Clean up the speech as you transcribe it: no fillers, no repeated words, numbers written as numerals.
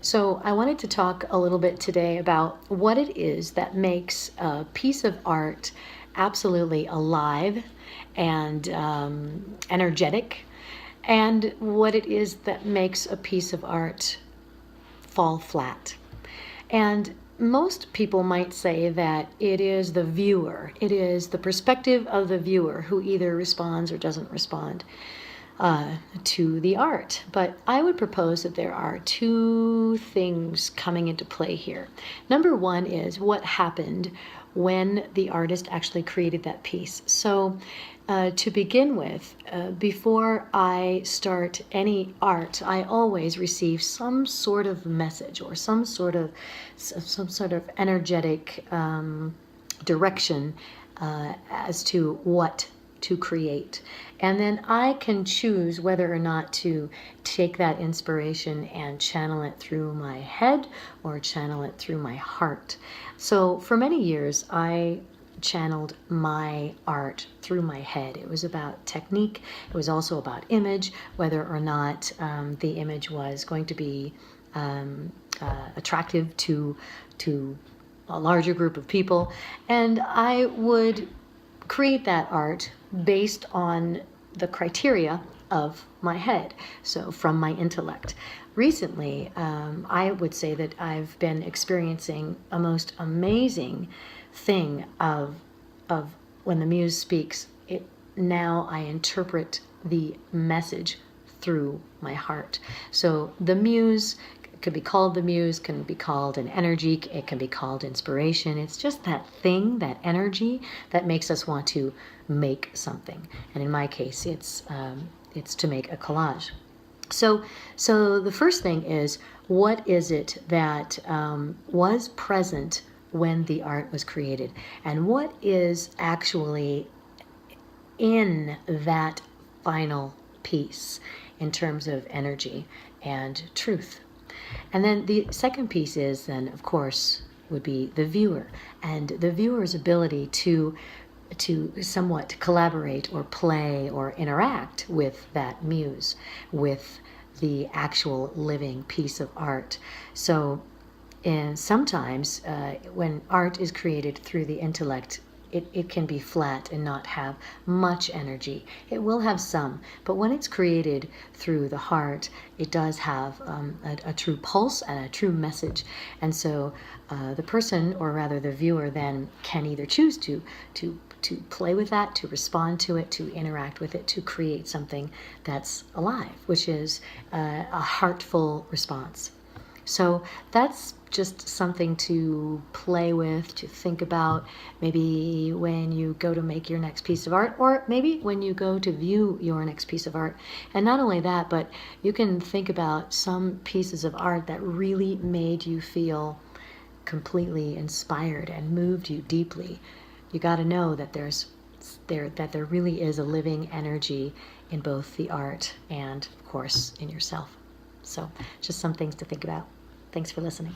So I wanted to talk a little bit today about what it is that makes a piece of art absolutely alive and energetic, and what it is that makes a piece of art fall flat. And most people might say that it is the viewer, it is the perspective of the viewer who either responds or doesn't respond to the art. But I would propose that there are two things coming into play here. Number one is what happened when the artist actually created that piece. So to begin with, before I start any art, I always receive some sort of message or some sort of energetic direction as to what to create. And then I can choose whether or not to take that inspiration and channel it through my head or channel it through my heart. So for many years, I channeled my art through my head. It was about technique. It was also about image, whether or not the image was going to be attractive to a larger group of people. And I would create that art based on the criteria of my head, so from my intellect. Recently, I would say that I've been experiencing a most amazing thing of when the Muse speaks. Now I interpret the message through my heart. So the Muse could be called the Muse, can be called an energy, it can be called inspiration. It's just that thing, that energy that makes us want to make something. And in my case, it's to make a collage. So the first thing is, what is it that was present when the art was created? And what is actually in that final piece in terms of energy and truth? And then the second piece is then, of course, would be the viewer, and the viewer's ability to somewhat collaborate or play or interact with that muse, with the actual living piece of art. So and sometimes when art is created through the intellect, it can be flat and not have much energy. It will have some, but when it's created through the heart, it does have a true pulse and a true message. And so the person, or rather the viewer, then can either choose to play with that, to respond to it, to interact with it, to create something that's alive, which is a heartful response. So that's just something to play with, to think about, maybe when you go to make your next piece of art, or maybe when you go to view your next piece of art. And not only that, but you can think about some pieces of art that really made you feel completely inspired and moved you deeply. You got to know that there really is a living energy in both the art and, of course, in yourself. So just some things to think about. Thanks for listening.